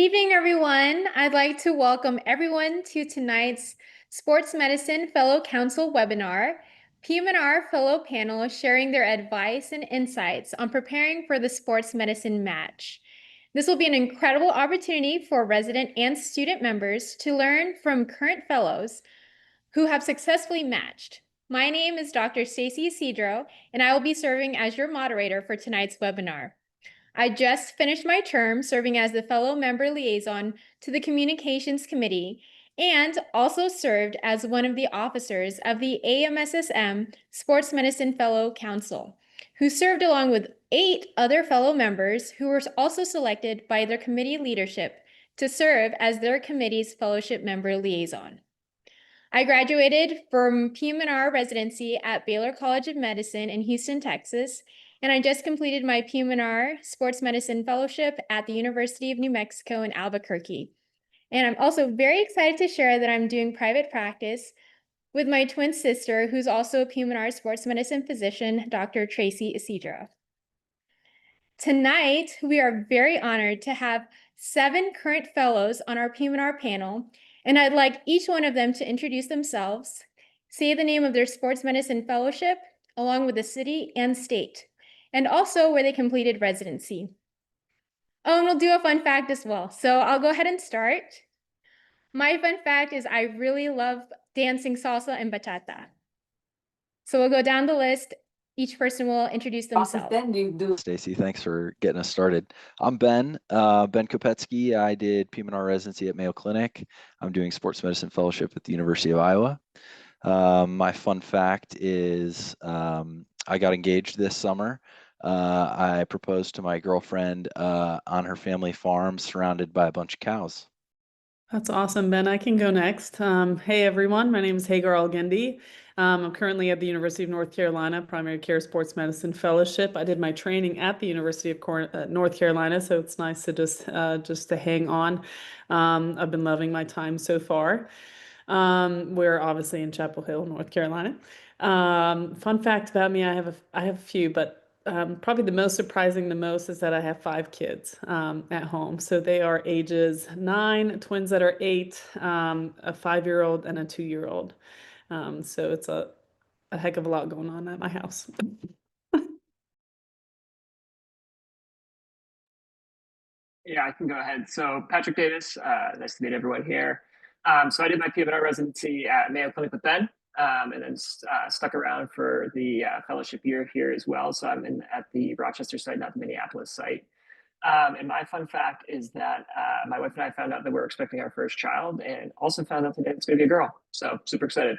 Good evening, everyone. I'd like to welcome everyone to tonight's Sports Medicine Fellow Council webinar. PM&R fellow panel sharing their advice and insights on preparing for the sports medicine match. This will be an incredible opportunity for resident and student members to learn from current fellows who have successfully matched. My name is Dr. Stacey Isidro, and I will be serving as your moderator for tonight's webinar. I just finished my term serving as the fellow member liaison to the Communications Committee and also served as one of the officers of the AMSSM Sports Medicine Fellow Council, who served along with 8 other fellow members who were also selected by their committee leadership to serve as their committee's fellowship member liaison. I graduated from PM&R residency at Baylor College of Medicine in Houston, Texas, and I just completed my PM&R Sports Medicine Fellowship at the University of New Mexico in Albuquerque. And I'm also very excited to share that I'm doing private practice with my twin sister, who's also a PM&R Sports Medicine physician, Dr. Stacey Isidro. Tonight, we are very honored to have 7 current fellows on our PM&R panel, and I'd like each one of them to introduce themselves, say the name of their sports medicine fellowship, along with the city and state, and also where they completed residency. Oh, and we'll do a fun fact as well. So I'll go ahead and start. My fun fact is I really love dancing salsa and bachata. So we'll go down the list. Each person will introduce themselves. Stacey, thanks for getting us started. I'm Ben Kopecky. I did PM&R residency at Mayo Clinic. I'm doing sports medicine fellowship at the University of Iowa. My fun fact is I got engaged this summer. I proposed to my girlfriend on her family farm surrounded by a bunch of cows. That's awesome, Ben. I can go next. Hey, everyone. My name is Hagar Elgendy. I'm currently at the University of North Carolina, Primary Care Sports Medicine Fellowship. I did my training at the University of North Carolina, so it's nice to just to hang on. I've been loving my time so far. We're obviously in Chapel Hill, North Carolina. Fun fact about me, I have a few, but probably the most surprising is that I have 5 kids at home. So they are ages 9, twins that are 8, a 5-year-old and a 2-year-old. So it's a heck of a lot going on at my house. Yeah, I can go ahead. So Patrick Davis, nice to meet everyone here. So I did my PM&R residency at Mayo Clinic with Ben, and then stuck around for the fellowship year here as well. So I'm at the Rochester site, not the Minneapolis site. And my fun fact is that my wife and I found out that we're expecting our first child, and also found out today it's going to be a girl. So super excited.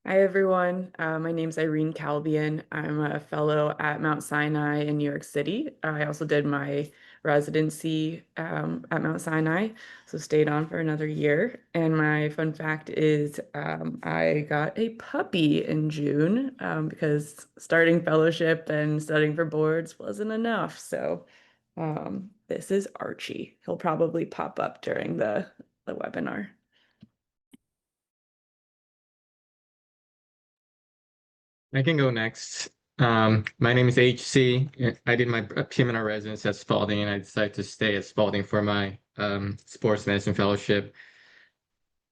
Hi, everyone. My name is Irene Kalbian. I'm a fellow at Mount Sinai in New York City. I also did my residency at Mount Sinai, so stayed on for another year. And my fun fact is I got a puppy in June because starting fellowship and studying for boards wasn't enough. So this is Archie. He'll probably pop up during the webinar. I can go next. My name is HC. I did my PM&R residency at Spalding, and I decided to stay at Spalding for my sports medicine fellowship.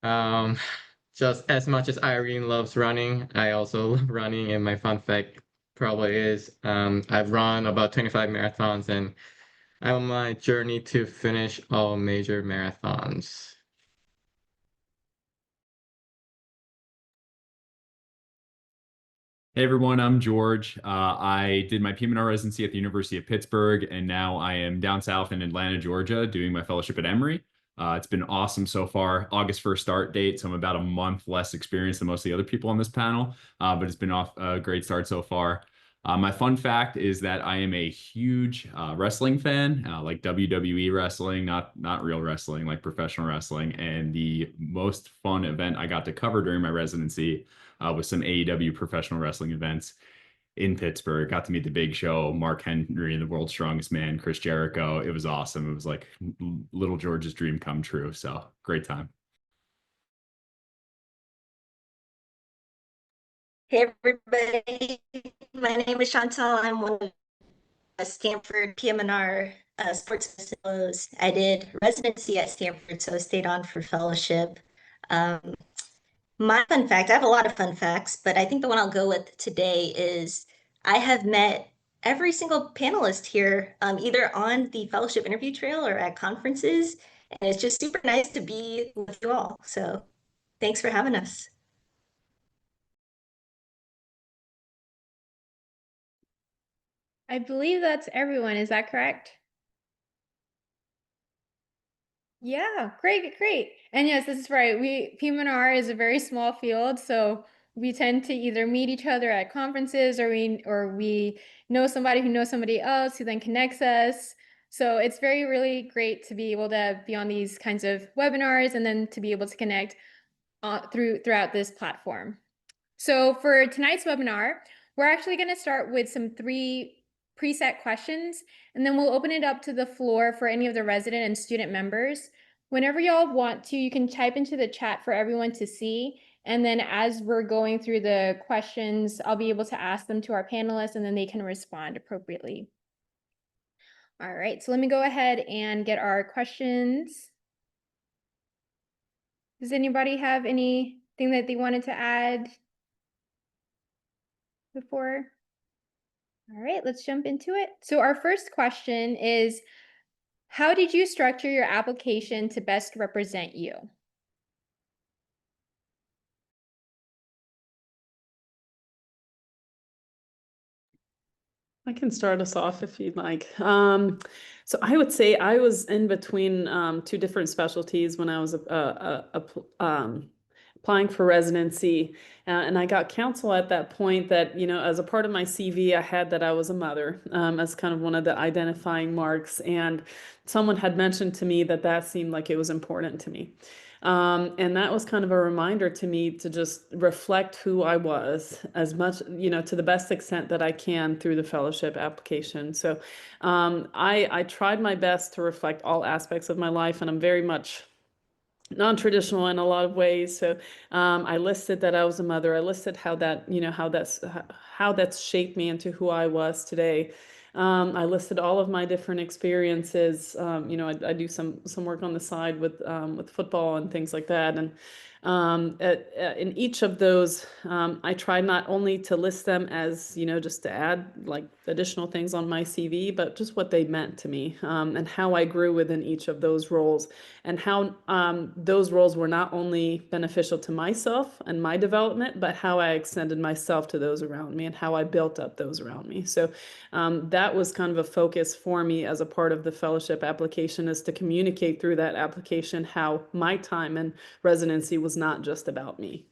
Just as much as Irene loves running, I also love running, and my fun fact probably is I've run about 25 marathons, and I'm on my journey to finish all major marathons. Hey everyone, I'm George. I did my PM&R residency at the University of Pittsburgh, and now I am down south in Atlanta, Georgia, doing my fellowship at Emory. It's been awesome so far. August 1st start date, so I'm about a month less experienced than most of the other people on this panel, but it's been a great start so far. My fun fact is that I am a huge wrestling fan, like WWE wrestling, not real wrestling, like professional wrestling. And the most fun event I got to cover during my residency was some AEW professional wrestling events in Pittsburgh. Got to meet the Big Show, Mark Henry, and the World's Strongest Man, Chris Jericho. It was awesome. It was like little George's dream come true. So great time. Hey everybody, my name is Chantal. I'm one of Stanford PM&R Sports Facilities. I did residency at Stanford, so I stayed on for fellowship. My fun fact, I have a lot of fun facts, but I think the one I'll go with today is I have met every single panelist here, either on the fellowship interview trail or at conferences. And it's just super nice to be with you all. So thanks for having us. I believe that's everyone. Is that correct? Yeah, great, great. And yes, this is right. PM&R is a very small field, so we tend to either meet each other at conferences or we know somebody who knows somebody else who then connects us. So it's really great to be able to be on these kinds of webinars and then to be able to connect throughout this platform. So for tonight's webinar, we're actually going to start with some 3 preset questions, and then we'll open it up to the floor for any of the resident and student members. Whenever y'all want to, you can type into the chat for everyone to see. And then as we're going through the questions, I'll be able to ask them to our panelists and then they can respond appropriately. All right, so let me go ahead and get our questions. Does anybody have anything that they wanted to add before? All right, let's jump into it. So our first question is, how did you structure your application to best represent you? I can start us off if you'd like. So I would say I was in between 2 different specialties when I was applying for residency. And I got counsel at that point that, you know, as a part of my CV, I had that I was a mother as kind of one of the identifying marks. And someone had mentioned to me that that seemed like it was important to me. And that was kind of a reminder to me to just reflect who I was as much, you know, to the best extent that I can through the fellowship application. So I tried my best to reflect all aspects of my life, and I'm very much non-traditional in a lot of ways. So I listed that I was a mother. I listed how that, you know, how that's shaped me into who I was today. I listed all of my different experiences. You know, I do some work on the side with football and things like that. And in each of those, I tried not only to list them as, you know, just to add like additional things on my CV, but just what they meant to me, and how I grew within each of those roles, and how those roles were not only beneficial to myself and my development, but how I extended myself to those around me and how I built up those around me. So that was kind of a focus for me as a part of the fellowship application, is to communicate through that application how my time in residency was not just about me.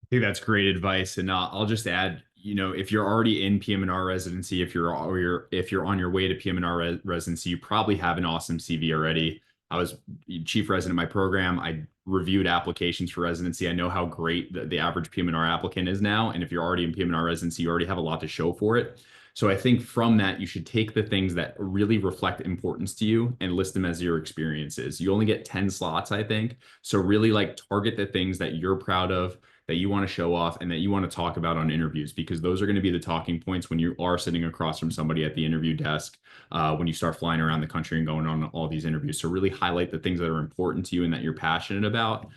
I think that's great advice. And I'll just add, you know, if you're already in PM&R residency, if you're on your way to PM&R residency, you probably have an awesome CV already. I was chief resident of my program. I reviewed applications for residency. I know how great the average PM&R applicant is now. And if you're already in PM&R residency, you already have a lot to show for it. So I think from that, you should take the things that really reflect importance to you and list them as your experiences. You only get 10 slots, I think. So really like target the things that you're proud of, that you want to show off, and that you want to talk about on interviews, because those are going to be the talking points when you are sitting across from somebody at the interview desk, when you start flying around the country and going on all these interviews. So really highlight the things that are important to you and that you're passionate about,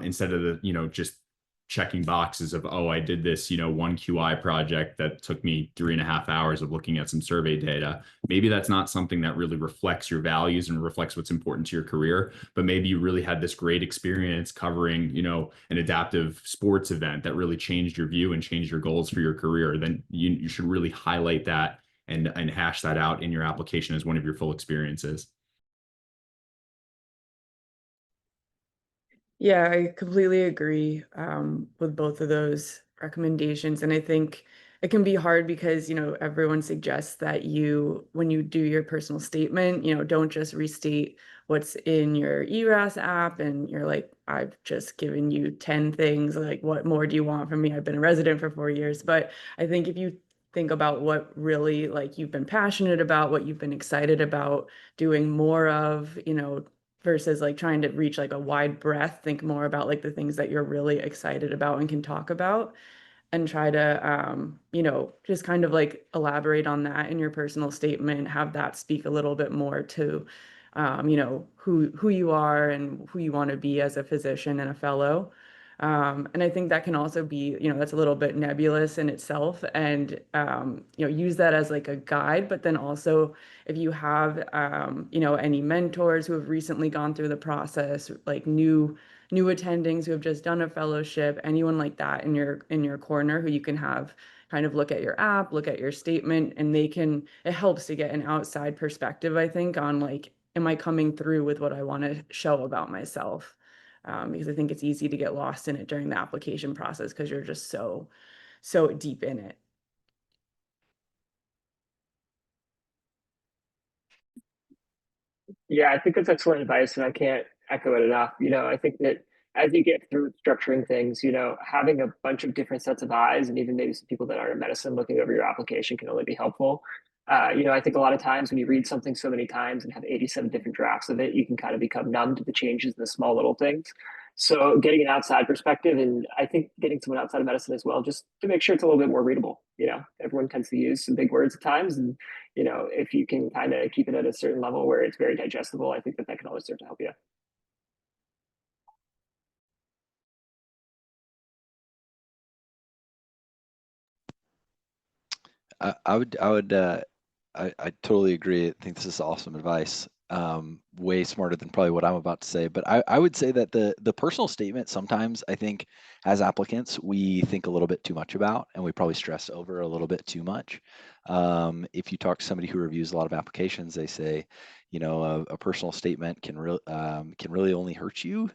instead of the, you know, just checking boxes of, oh, I did this, you know, one QI project that took me 3.5 hours of looking at some survey data. Maybe that's not something that really reflects your values and reflects what's important to your career, but maybe you really had this great experience covering, you know, an adaptive sports event that really changed your view and changed your goals for your career. Then you should really highlight that and hash that out in your application as one of your full experiences. Yeah, I completely agree with both of those recommendations. And I think it can be hard because, you know, everyone suggests that you, when you do your personal statement, you know, don't just restate what's in your ERAS app and you're like, I've just given you 10 things. Like, what more do you want from me? I've been a resident for 4 years. But I think if you think about what really like you've been passionate about, what you've been excited about doing more of, you know, versus like trying to reach like a wide breadth, think more about like the things that you're really excited about and can talk about. and try to, just kind of like elaborate on that in your personal statement, have that speak a little bit more to, who you are and who you want to be as a physician and a fellow. And I think that can also be, that's a little bit nebulous in itself, and, use that as like a guide. But then also, if you have, any mentors who have recently gone through the process, like new attendings who have just done a fellowship, anyone like that in your corner who you can have kind of look at your app, look at your statement, and it helps to get an outside perspective, I think, on like, am I coming through with what I want to show about myself? Because I think it's easy to get lost in it during the application process because you're just so deep in it. Yeah, I think that's excellent advice, and I can't echo it enough. I think that as you get through structuring things, having a bunch of different sets of eyes, and even maybe some people that aren't in medicine looking over your application can only be helpful. I think a lot of times when you read something so many times and have 87 different drafts of it, you can kind of become numb to the changes in the small little things. So getting an outside perspective, and I think getting someone outside of medicine as well, just to make sure it's a little bit more readable. Everyone tends to use some big words at times, and if you can kind of keep it at a certain level where it's very digestible, I think that can always serve to help you. I totally agree. I think this is awesome advice. Way smarter than probably what I'm about to say. But I would say that the personal statement, sometimes I think as applicants, we think a little bit too much about, and we probably stress over a little bit too much. If you talk to somebody who reviews a lot of applications, they say, a personal statement can really only hurt you.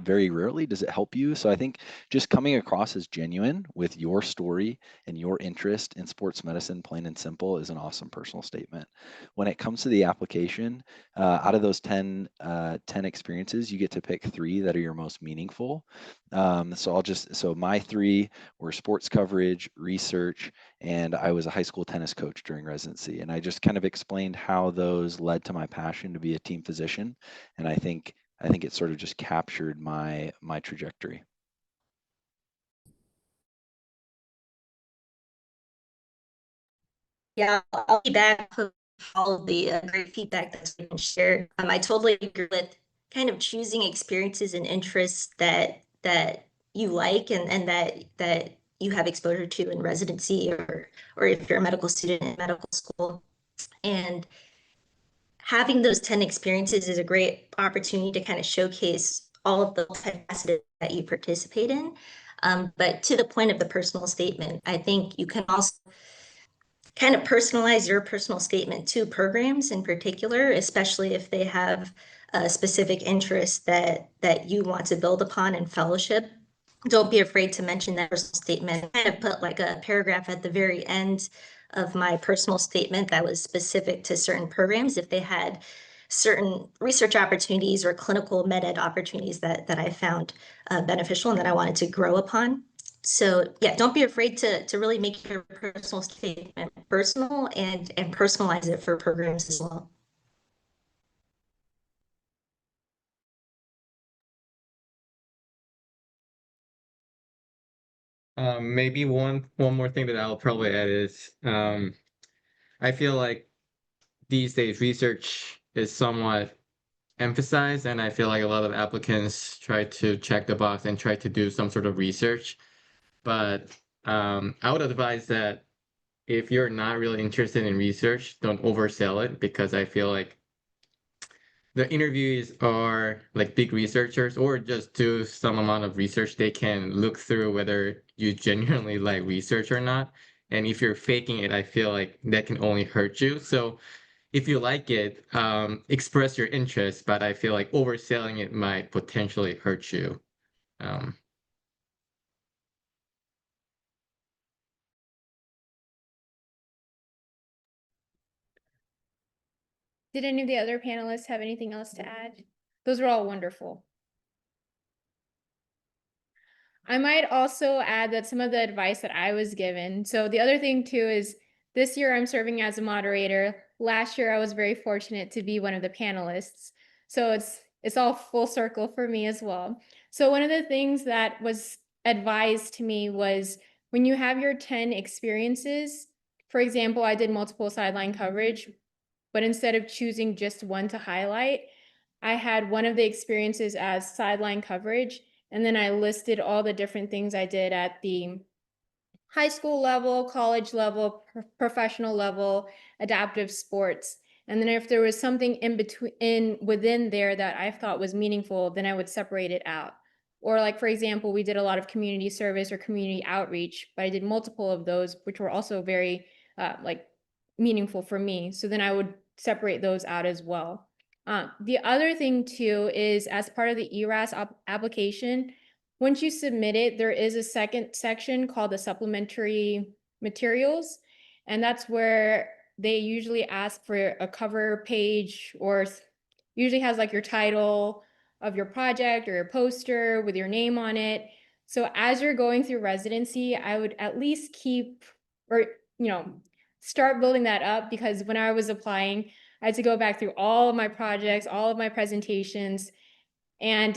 Very rarely does it help you. So I think just coming across as genuine with your story and your interest in sports medicine, plain and simple, is an awesome personal statement. When it comes to the application, out of those 10 experiences, you get to pick 3 that are your most meaningful. So my 3 were sports coverage, research, and I was a high school tennis coach during residency. And I just kind of explained how those led to my passion to be a team physician. And I think it sort of just captured my trajectory. Yeah, I'll be back with all of the great feedback that's been shared. I totally agree with kind of choosing experiences and interests that you like and that you have exposure to in residency, or if you're a medical student in medical school. And having those 10 experiences is a great opportunity to kind of showcase all of the multifaceted that you participate in. But to the point of the personal statement, I think you can also kind of personalize your personal statement to programs in particular, especially if they have a specific interest that you want to build upon in fellowship. Don't be afraid to mention that personal statement. I kind of put like a paragraph at the very end of my personal statement that was specific to certain programs if they had certain research opportunities or clinical med ed opportunities that I found beneficial and that I wanted to grow upon. So yeah, don't be afraid to really make your personal statement personal and personalize it for programs as well. Maybe one more thing that I'll probably add is I feel like these days research is somewhat emphasized, and I feel like a lot of applicants try to check the box and try to do some sort of research. But I would advise that if you're not really interested in research, don't oversell it, because I feel like the interviewees are like big researchers, or just do some amount of research. They can look through whether you genuinely like research or not. And if you're faking it, I feel like that can only hurt you. So if you like it, express your interest, but I feel like overselling it might potentially hurt you. Did any of the other panelists have anything else to add? Those were all wonderful. I might also add that some of the advice that I was given. So the other thing too is this year I'm serving as a moderator. Last year I was very fortunate to be one of the panelists. So it's all full circle for me as well. So one of the things that was advised to me was when you have your 10 experiences, for example, I did multiple sideline coverage, but instead of choosing just one to highlight, I had one of the experiences as sideline coverage, and then I listed all the different things I did at the high school level, college level, professional level, adaptive sports. And then if there was something in between, within there that I thought was meaningful, then I would separate it out. Or like, for example, we did a lot of community service or community outreach, but I did multiple of those, which were also very like meaningful for me. So then I would separate those out as well. The other thing too is as part of the ERAS application, once you submit it, there is a second section called the supplementary materials. And that's where they usually ask for a cover page, or usually has like your title of your project or your poster with your name on it. So as you're going through residency, I would at least keep, or, start building that up, because when I was applying, I had to go back through all of my projects, all of my presentations. And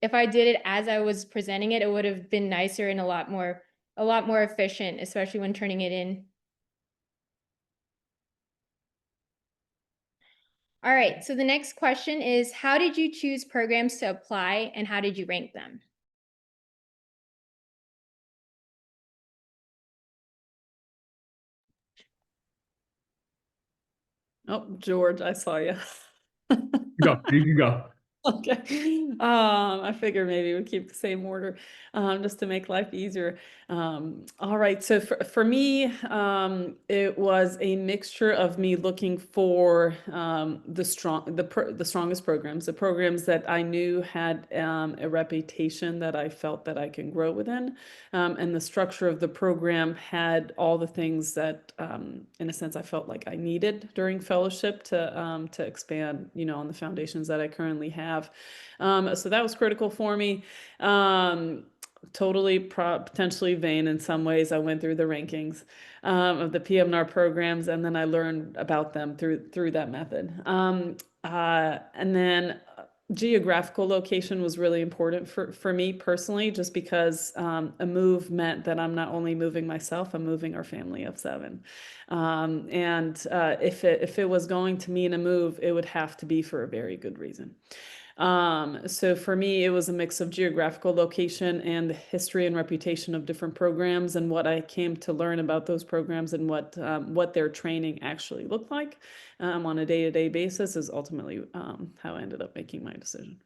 if I did it as I was presenting it, it would have been nicer and a lot more efficient, especially when turning it in. All right, so the next question is, how did you choose programs to apply and how did you rank them? Oh, George, I saw you. Go, you go. Okay. I figure maybe we keep the same order, just to make life easier. All right. So for me, it was a mixture of me looking for the strongest programs, the programs that I knew had a reputation that I felt that I can grow within, and the structure of the program had all the things that, in a sense, I felt like I needed during fellowship to expand, on the foundations that I currently have. So that was critical for me. Totally potentially vain in some ways. I went through the rankings of the PM&R programs, and then I learned about them through that method. And then geographical location was really important for me personally, just because a move meant that I'm not only moving myself, I'm moving our family of 7. And if it was going to mean a move, it would have to be for a very good reason. So for me, it was a mix of geographical location and the history and reputation of different programs, and what I came to learn about those programs and what their training actually looked like on a day-to-day basis is ultimately how I ended up making my decision.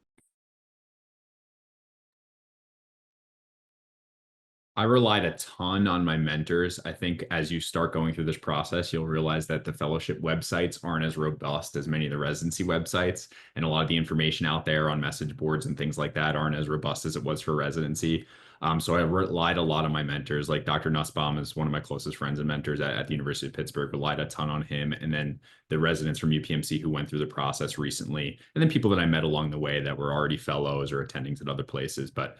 I relied a ton on my mentors. I think as you start going through this process, you'll realize that the fellowship websites aren't as robust as many of the residency websites. And a lot of the information out there on message boards and things like that aren't as robust as it was for residency. So I relied a lot on my mentors. Like Dr. Nussbaum is one of my closest friends and mentors at the University of Pittsburgh, relied a ton on him. And then the residents from UPMC who went through the process recently, and then people that I met along the way that were already fellows or attendings at other places. But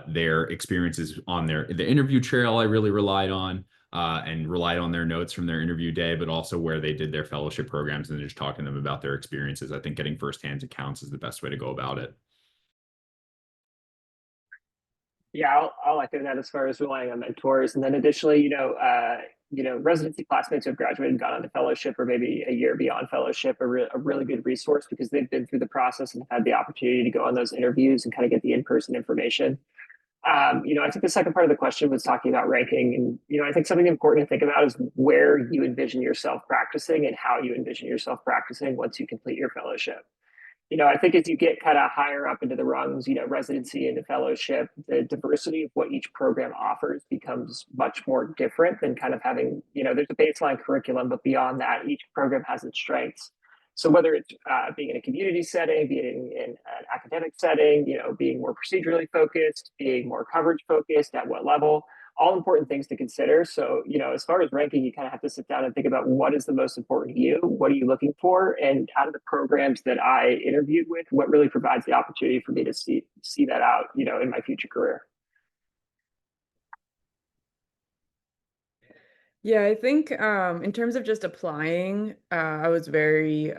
their experiences on the interview trail I really relied on, and relied on their notes from their interview day, but also where they did their fellowship programs and just talking to them about their experiences. I think getting firsthand accounts is the best way to go about it. Yeah, I'll echo that as far as relying on mentors. And then additionally, residency classmates who have graduated and gone on to fellowship or maybe a year beyond fellowship are a really good resource, because they've been through the process and had the opportunity to go on those interviews and kind of get the in-person information. I think the second part of the question was talking about ranking. And, I think something important to think about is where you envision yourself practicing and how you envision yourself practicing once you complete your fellowship. I think as you get kind of higher up into the rungs, residency into fellowship, the diversity of what each program offers becomes much more different than kind of having, there's a baseline curriculum, but beyond that, each program has its strengths. So whether it's being in a community setting, being in an academic setting, being more procedurally focused, being more coverage focused, at what level, all important things to consider. So, as far as ranking, you kind of have to sit down and think about what is the most important to you, what are you looking for, and out of the programs that I interviewed with, what really provides the opportunity for me to see that out, in my future career. Yeah, I think in terms of just applying, I was very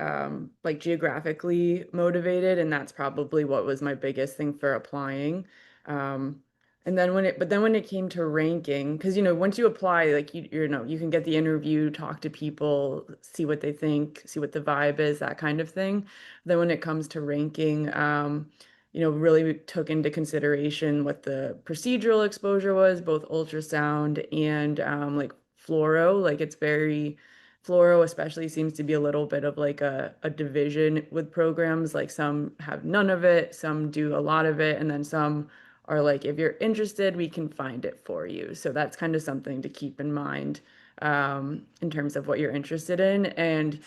geographically motivated, and that's probably what was my biggest thing for applying. And then when it came to ranking, because once you apply, like you can get the interview, talk to people, see what they think, see what the vibe is, that kind of thing. Then when it comes to ranking, really took into consideration what the procedural exposure was, both ultrasound and like fluoro. Like fluoro especially seems to be a little bit of like a division with programs. Like some have none of it, some do a lot of it, and then some are like, if you're interested, we can find it for you. So that's kind of something to keep in mind in terms of what you're interested in. And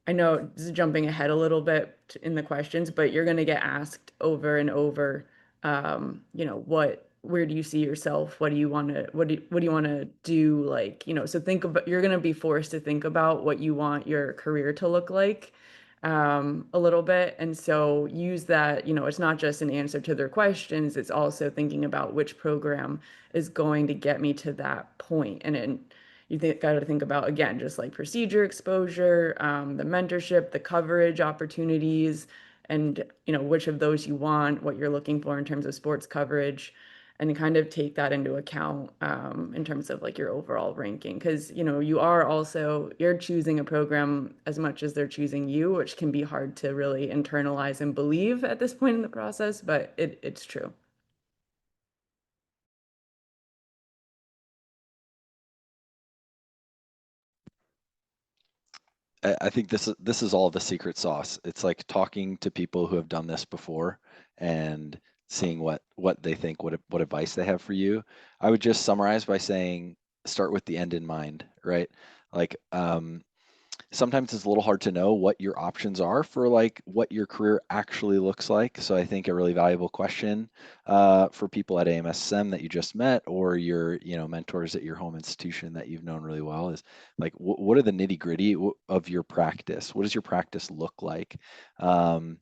I know this is jumping ahead a little bit in the questions, but you're going to get asked over and over, where do you see yourself? What do you want to, what do you want to do? Like, so you're going to be forced to think about what you want your career to look like a little bit. And so use that, it's not just an answer to their questions, it's also thinking about which program is going to get me to that point. And got to think about, again, just like procedure exposure, the mentorship, the coverage opportunities, and which of those you want, what you're looking for in terms of sports coverage, and kind of take that into account in terms of like your overall ranking. Because you're choosing a program as much as they're choosing you, which can be hard to really internalize and believe at this point in the process, but it's true. I think this is all the secret sauce. It's like talking to people who have done this before and seeing what they think, what advice they have for you. I would just summarize by saying, start with the end in mind, right? Like sometimes it's a little hard to know what your options are for like what your career actually looks like. So I think a really valuable question for people at AMSSM that you just met, or your mentors at your home institution that you've known really well, is like, what are the nitty gritty of your practice? What does your practice look like? And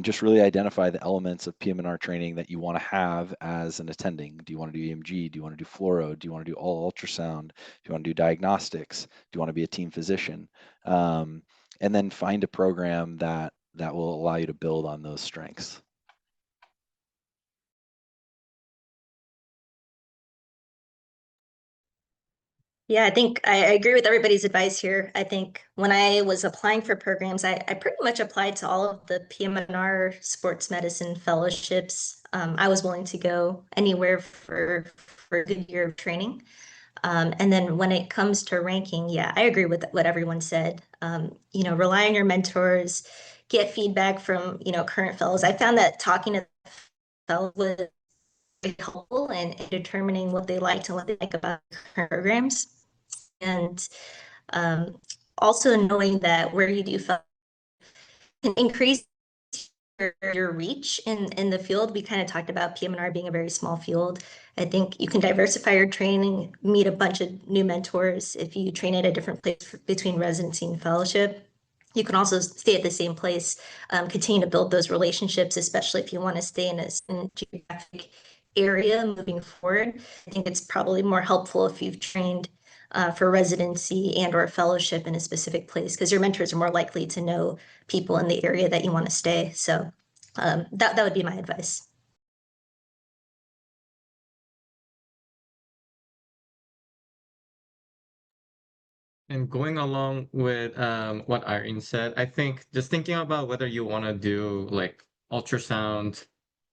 just really identify the elements of PM&R training that you want to have as an attending. Do you want to do EMG? Do you want to do fluoro? Do you want to do all ultrasound? Do you want to do diagnostics? Do you want to be a team physician? And then find a program that will allow you to build on those strengths. Yeah, I think I agree with everybody's advice here. I think when I was applying for programs, I pretty much applied to all of the PM&R sports medicine fellowships. I was willing to go anywhere for a good year of training. And then when it comes to ranking, yeah, I agree with what everyone said. Rely on your mentors, get feedback from, current fellows. I found that talking to fellows was very helpful in determining what they liked and what they like about current programs. And also knowing that where you do fellow can increase your reach in the field. We kind of talked about PM&R being a very small field. I think you can diversify your training, meet a bunch of new mentors. If you train at a different place between residency and fellowship, you can also stay at the same place, continue to build those relationships, especially if you want to stay in a geographic area moving forward. I think it's probably more helpful if you've trained for residency and or fellowship in a specific place, because your mentors are more likely to know people in the area that you want to stay. So that would be my advice. And going along with what Irene said, I think just thinking about whether you want to do like ultrasound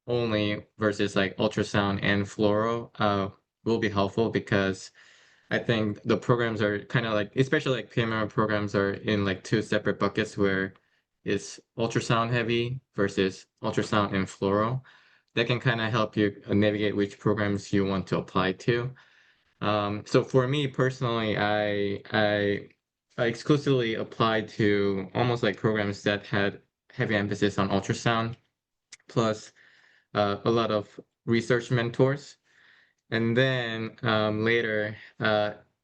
only versus like ultrasound and fluoro will be helpful, because I think the programs are kind of like, especially like PM&R programs are in like two separate buckets, where it's ultrasound heavy versus ultrasound and fluoro. That can kind of help you navigate which programs you want to apply to. So for me personally, I exclusively applied to almost like programs that had heavy emphasis on ultrasound, plus a lot of research mentors. And then later,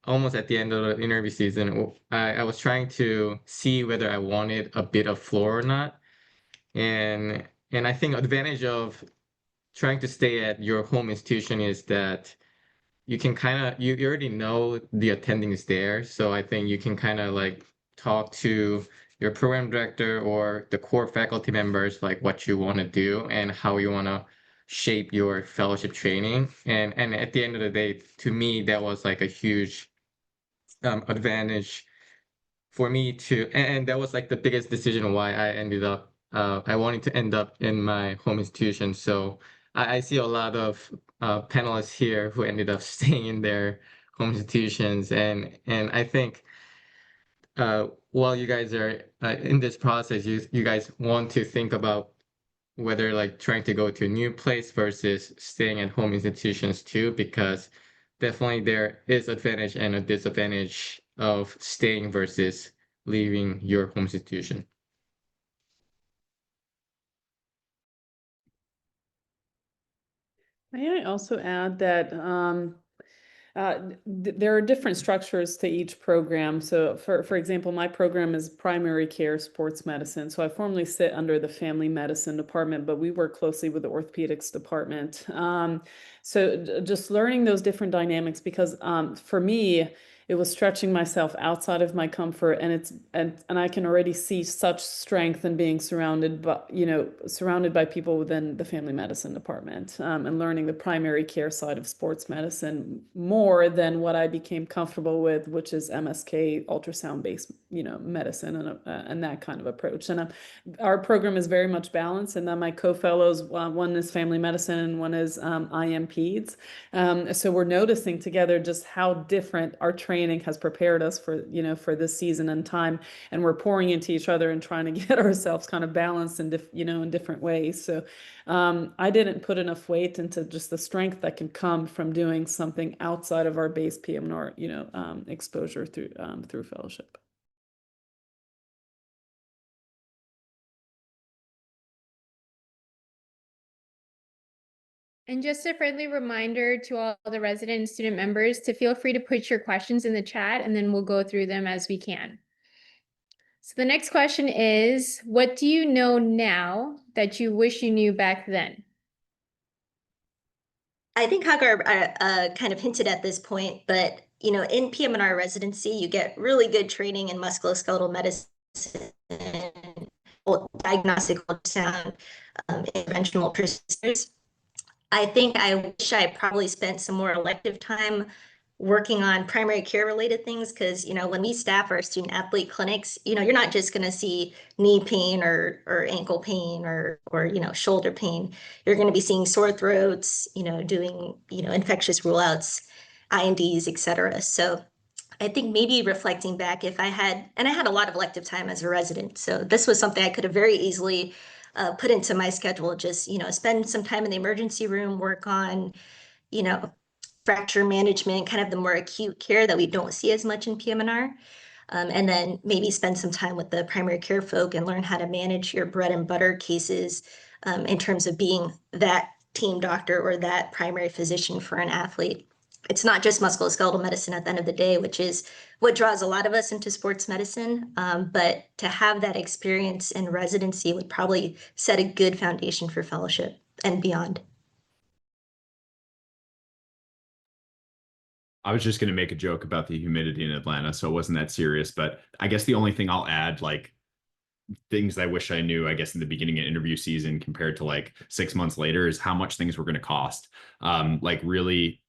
almost at the end of the interview season, I was trying to see whether I wanted a bit of floor or not. And I think advantage of trying to stay at your home institution is that you can kind of, you already know the attendings there. So I think you can kind of like talk to your program director or the core faculty members, like what you want to do and how you want to shape your fellowship training. And at the end of the day, to me, that was like a huge advantage for me to, and that was like the biggest decision why I ended up, I wanted to end up in my home institution. So I see a lot of panelists here who ended up staying in their home institutions, and I think while you guys are in this process, you guys want to think about whether like trying to go to a new place versus staying at home institutions too, because definitely there is advantage and a disadvantage of staying versus leaving your home institution. May I also add that there are different structures to each program. So for example, my program is primary care sports medicine. So I formally sit under the family medicine department, but we work closely with the orthopedics department. So just learning those different dynamics, because for me, it was stretching myself outside of my comfort, and I can already see such strength in being surrounded by people within the family medicine department, and learning the primary care side of sports medicine more than what I became comfortable with, which is MSK ultrasound based medicine and that kind of approach. And our program is very much balanced, and then my co-fellows, one is family medicine and one is IMPs. So we're noticing together just how different our training has prepared us for this season and time, and we're pouring into each other and trying to get ourselves kind of balanced in different ways. So I didn't put enough weight into just the strength that can come from doing something outside of our base PM&R exposure through fellowship. And just a friendly reminder to all the resident and student members to feel free to put your questions in the chat, and then we'll go through them as we can. So the next question is, what do you know now that you wish you knew back then? I think Hagar kind of hinted at this point, but in PM&R residency, you get really good training in musculoskeletal medicine, diagnostic ultrasound, interventional procedures. I think I wish I probably spent some more elective time working on primary care related things, because when we staff our student athlete clinics, you're not just going to see knee pain or ankle pain or shoulder pain. You're going to be seeing sore throats, doing infectious rule outs, INDs, etc. So I think maybe reflecting back, I had a lot of elective time as a resident, so this was something I could have very easily put into my schedule. Just spend some time in the emergency room, work on fracture management, kind of the more acute care that we don't see as much in PM&R, and then maybe spend some time with the primary care folk and learn how to manage your bread and butter cases, in terms of being that team doctor or that primary physician for an athlete. It's not just musculoskeletal medicine at the end of the day, which is what draws a lot of us into sports medicine. But to have that experience in residency would probably set a good foundation for fellowship and beyond. I was just going to make a joke about the humidity in Atlanta, so it wasn't that serious. But I guess the only thing I'll add, like things I wish I knew, I guess, in the beginning of interview season compared to like 6 months later, is how much things were going to cost. Like really,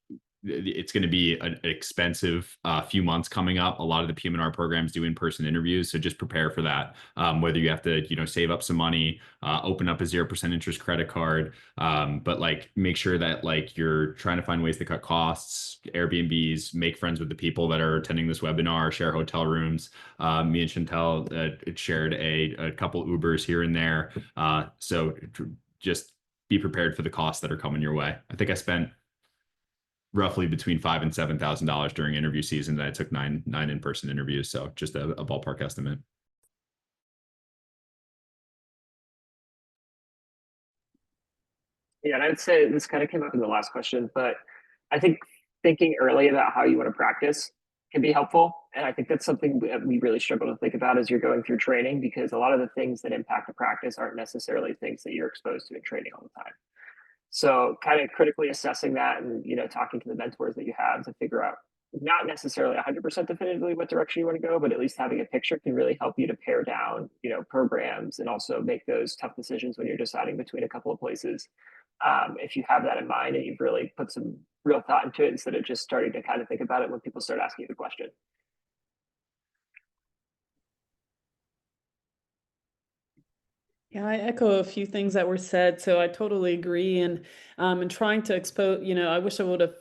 it's going to be an expensive few months coming up. A lot of the PM&R programs do in-person interviews, so just prepare for that. Whether you have to, save up some money, open up a 0% interest credit card, but like make sure that like you're trying to find ways to cut costs, Airbnbs, make friends with the people that are attending this webinar, share hotel rooms. Me and Chantal shared a couple Ubers here and there. So just be prepared for the costs that are coming your way. I think I spent roughly between $5,000 and $7,000 during interview season. And I took nine in-person interviews. So just a ballpark estimate. Yeah, and I would say this kind of came up in the last question, but I think thinking early about how you want to practice can be helpful. And I think that's something we really struggle to think about as you're going through training, because a lot of the things that impact the practice aren't necessarily things that you're exposed to in training all the time. So kind of critically assessing that and, talking to the mentors that you have to figure out, not necessarily 100% definitively what direction you want to go, but at least having a picture can really help you to pare down, programs, and also make those tough decisions when you're deciding between a couple of places. if you have that in mind and you've really put some real thought into it instead of just starting to kind of think about it when people start asking you the question. Yeah, I echo a few things that were said, so I totally agree. And trying to expose, I wish I would have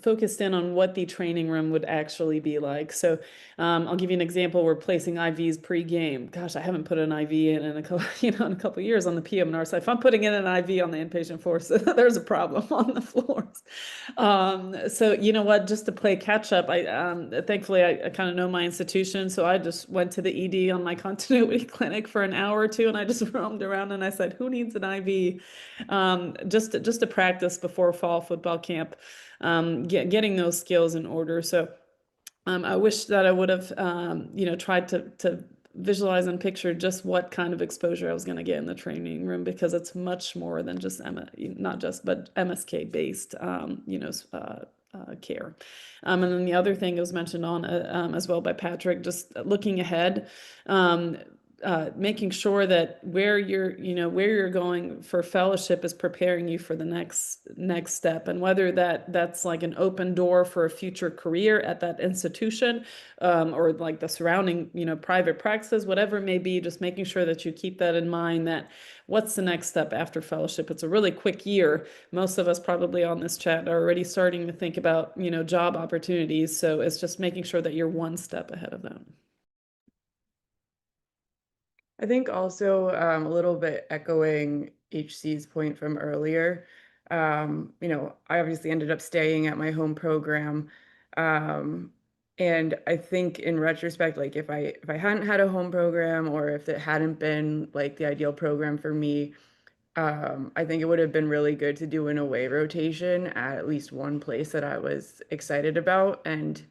focused in on what the training room would actually be like. So I'll give you an example. We're placing IVs pre-game. Gosh, I haven't put an IV in a couple, in a couple of years on the PM&R side. If I'm putting in an IV on the inpatient floor, so there's a problem on the floors. So you know what, just to play catch up, thankfully I kind of know my institution, so I just went to the ED on my continuity clinic for an hour or two, and I just roamed around and I said, who needs an IV? Just to practice before fall football camp, getting those skills in order. So I wish that I would have tried to visualize and picture just what kind of exposure I was going to get in the training room, because it's much more than just not just, but MSK based, care. And then the other thing that was mentioned on as well by Patrick, just looking ahead, making sure that where you're going for fellowship is preparing you for the next step, and whether that's like an open door for a future career at that institution, or like the surrounding private practices, whatever it may be, just making sure that you keep that in mind, that what's the next step after fellowship. It's a really quick year. Most of us probably on this chat are already starting to think about job opportunities, so it's just making sure that you're one step ahead of them. I think also a little bit echoing HC's point from earlier. I obviously ended up staying at my home program. And I think in retrospect, like if I hadn't had a home program, or if it hadn't been like the ideal program for me, I think it would have been really good to do an away rotation at least one place that I was excited about, and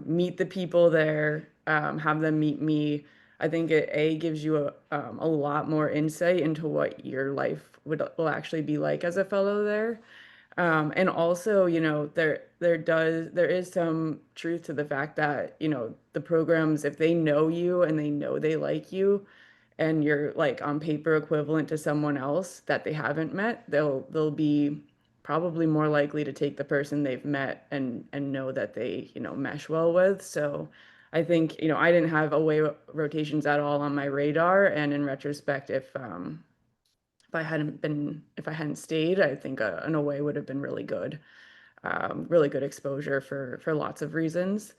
meet the people there, have them meet me. I think it gives you a lot more insight into what your life will actually be like as a fellow there. And also, there is some truth to the fact that, the programs, if they know you and they know they like you, and you're like on paper equivalent to someone else that they haven't met, they'll be probably more likely to take the person they've met and know that they, mesh well with. So I think, I didn't have away rotations at all on my radar. And in retrospect, if I hadn't stayed, I think an away would have been really good. Really good exposure for lots of reasons.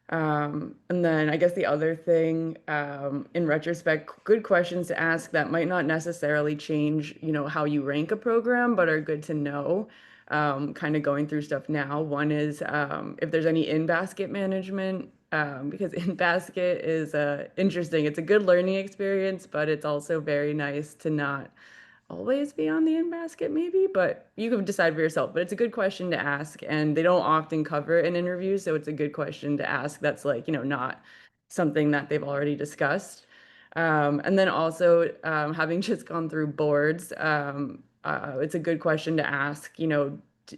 And then I guess the other thing, in retrospect, good questions to ask that might not necessarily change, how you rank a program, but are good to know. Kind of going through stuff now. One is if there's any in-basket management, because in-basket is interesting. It's a good learning experience, but it's also very nice to not always be on the in basket maybe, but you can decide for yourself. But it's a good question to ask, and they don't often cover it in interviews, so it's a good question to ask that's like, not something that they've already discussed. And then also, having just gone through boards, it's a good question to ask,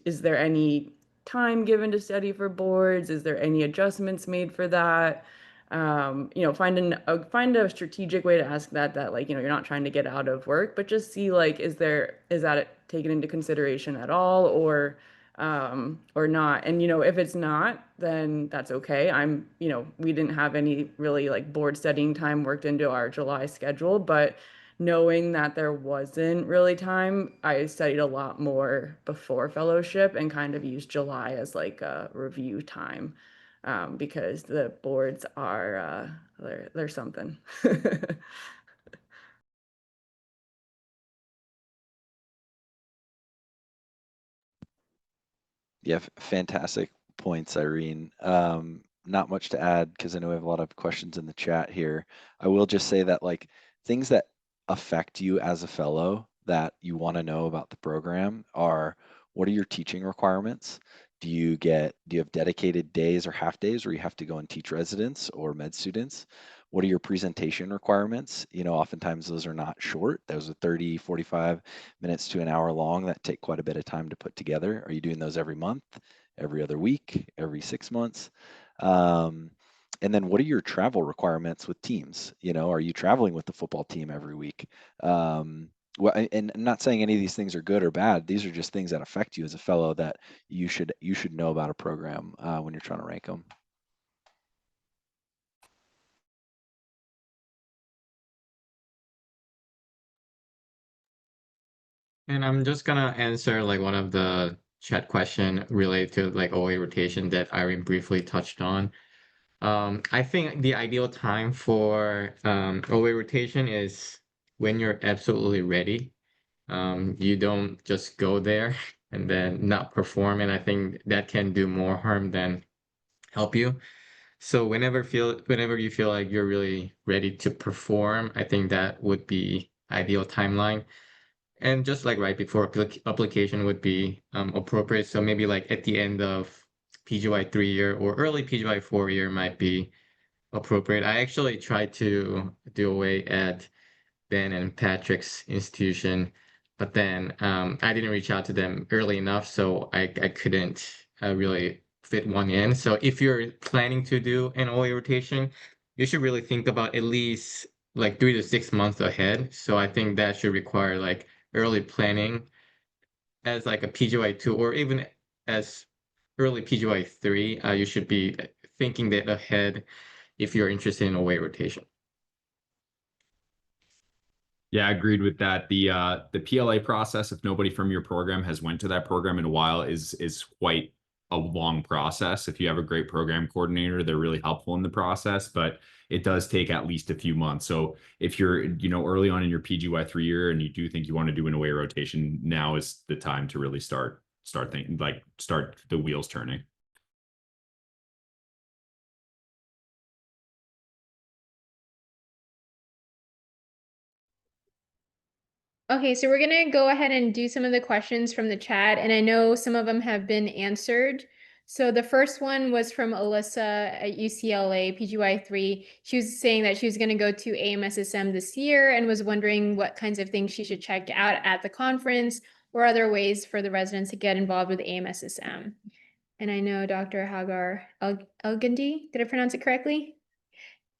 is there any time given to study for boards? Is there any adjustments made for that? Find a strategic way to ask that like, you're not trying to get out of work, but just see like, is that taken into consideration at all, or not? And, if it's not, then that's okay. We didn't have any really like board studying time worked into our July schedule, but knowing that there wasn't really time, I studied a lot more before fellowship and kind of used July as like a review time. Because the boards are they're something. Yeah, fantastic points, Irene. Not much to add because I know we have a lot of questions in the chat here. I will just say that like things that affect you as a fellow that you want to know about the program are, what are your teaching requirements? Do you have dedicated days or half days where you have to go and teach residents or med students? What are your presentation requirements? Oftentimes those are not short. Those are 30, 45 minutes to an hour long that take quite a bit of time to put together. Are you doing those every month, every other week, every 6 months? And then what are your travel requirements with teams? Are you traveling with the football team every week? well, and I'm not saying any of these things are good or bad. These are just things that affect you as a fellow that you should know about a program when you're trying to rank them. And I'm just gonna answer like one of the chat question related to like OA rotation that Irene briefly touched on. I think the ideal time for OA rotation is when you're absolutely ready. You don't just go there and then not perform, and I think that can do more harm than help you. So whenever you feel like you're really ready to perform, I think that would be ideal timeline. And just like right before application would be appropriate. So maybe like at the end of PGY 3 year or early PGY 4 year might be appropriate. I actually tried to do away at Ben and Patrick's institution, but then I didn't reach out to them early enough, so I couldn't really fit one in. So if you're planning to do an OA rotation, you should really think about at least like 3 to 6 months ahead. So I think that should require like early planning as like a PGY 2 or even as early PGY 3. You should be thinking that ahead if you're interested in OA rotation. Yeah, I agreed with that. The PLA process, if nobody from your program has went to that program in a while, is quite a long process. If you have a great program coordinator, they're really helpful in the process, but it does take at least a few months. So if you're, early on in your PGY 3 year and you do think you want to do an away rotation, now is the time to really start thinking, like start the wheels turning. Okay, so we're going to go ahead and do some of the questions from the chat, and I know some of them have been answered. So the first one was from Alyssa at UCLA, PGY3. She was saying that she was going to go to AMSSM this year and was wondering what kinds of things she should check out at the conference or other ways for the residents to get involved with AMSSM. And I know Dr. Hagar Elgendy, did I pronounce it correctly?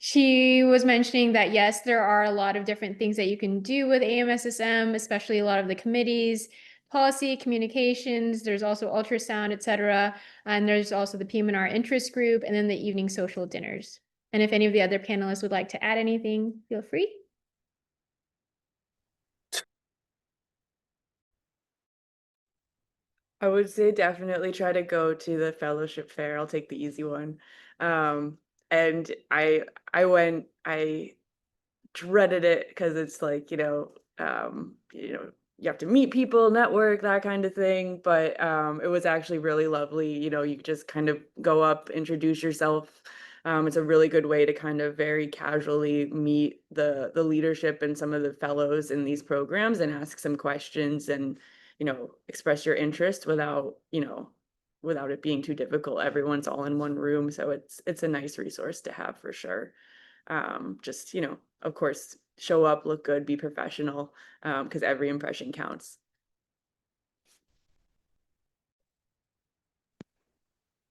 She was mentioning that, yes, there are a lot of different things that you can do with AMSSM, especially a lot of the committees, policy, communications, there's also ultrasound, etc. And there's also the PM&R interest group, and then the evening social dinners. And if any of the other panelists would like to add anything, feel free. I would say definitely try to go to the fellowship fair. I'll take the easy one. And I went, I dreaded it because it's like, you have to meet people, network, that kind of thing. But it was actually really lovely. You just kind of go up, introduce yourself. It's a really good way to kind of very casually meet the leadership and some of the fellows in these programs and ask some questions and, express your interest without it being too difficult. Everyone's all in one room. So it's a nice resource to have for sure. Just, of course, show up, look good, be professional, because every impression counts.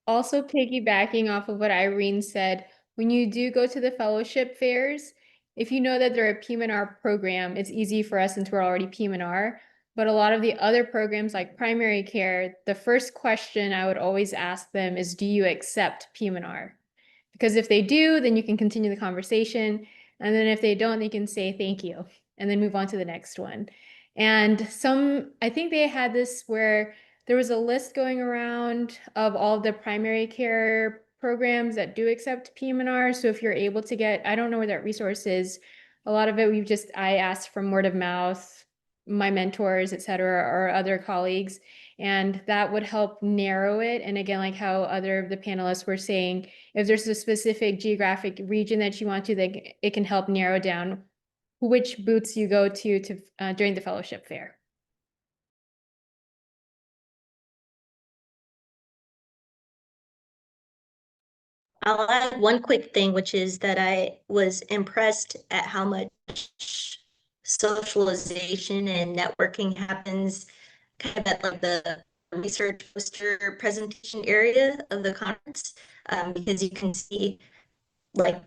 Also piggybacking off of what Irene said, when you do go to the fellowship fairs, if you know that they're a PM&R program, it's easy for us since we're already PM&R. But a lot of the other programs like primary care, the first question I would always ask them is, do you accept PM&R? Because if they do, then you can continue the conversation. And then if they don't, they can say thank you and then move on to the next one. And I think they had this where there was a list going around of all the primary care programs that do accept PM&R. So if you're able to get, I don't know where that resource is. A lot of it, I asked from word of mouth, my mentors, et cetera, or other colleagues, and that would help narrow it. And again, like how other of the panelists were saying, if there's a specific geographic region that you want to, it can help narrow down which booths you go to during the fellowship fair. I'll add one quick thing, which is that I was impressed at how much socialization and networking happens kind of at like the research poster presentation area of the conference, because you can see like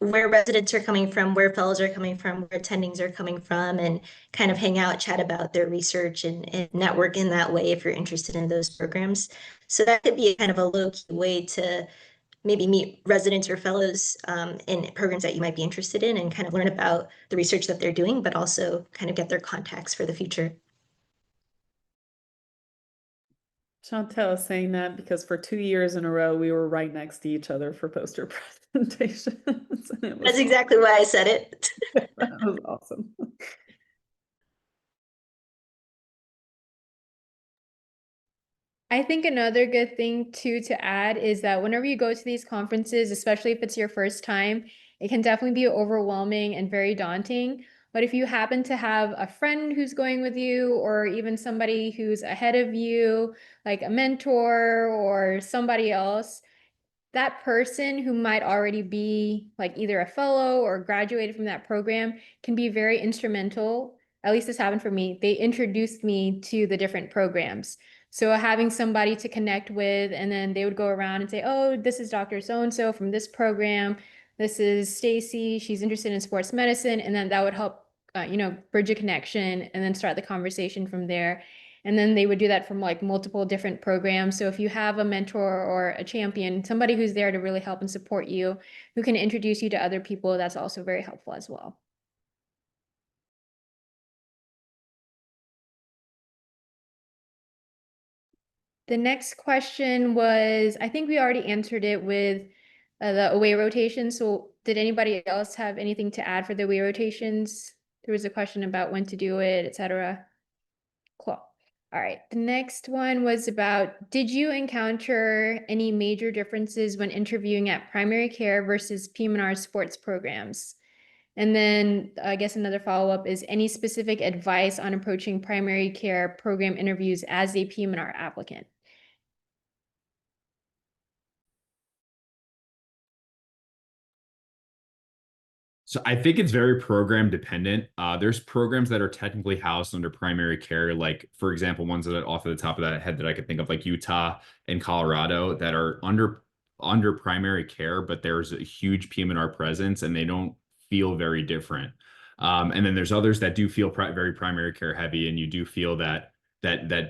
where residents are coming from, where fellows are coming from, where attendings are coming from, and kind of hang out, chat about their research and network in that way if you're interested in those programs. So that could be a kind of a low-key way to maybe meet residents or fellows in programs that you might be interested in and kind of learn about the research that they're doing, but also kind of get their contacts for the future. Chantal is saying that because for 2 years in a row, we were right next to each other for poster presentations. That's exactly why I said it. That was awesome. I think another good thing too to add is that whenever you go to these conferences, especially if it's your first time, it can definitely be overwhelming and very daunting. But if you happen to have a friend who's going with you, or even somebody who's ahead of you, like a mentor or somebody else, that person who might already be like either a fellow or graduated from that program can be very instrumental. At least this happened for me. They introduced me to the different programs. So having somebody to connect with, and then they would go around and say, oh, this is Dr. So-and-so from this program. This is Stacey. She's interested in sports medicine. And then that would help, bridge a connection and then start the conversation from there. And then they would do that from like multiple different programs. So if you have a mentor or a champion, somebody who's there to really help and support you, who can introduce you to other people, that's also very helpful as well. The next question was, I think we already answered it with the away rotation. So did anybody else have anything to add for the away rotations? There was a question about when to do it, etc. Cool. All right. The next one was about, did you encounter any major differences when interviewing at primary care versus PM&R sports programs? And then I guess another follow-up is, any specific advice on approaching primary care program interviews as a PM&R applicant? So I think it's very program dependent. There's programs that are technically housed under primary care, like, for example, ones that off of the top of that head that I could think of, like Utah and Colorado, that are under primary care, but there's a huge PM&R presence and they don't feel very different. And then there's others that do feel very primary care heavy, and you do feel that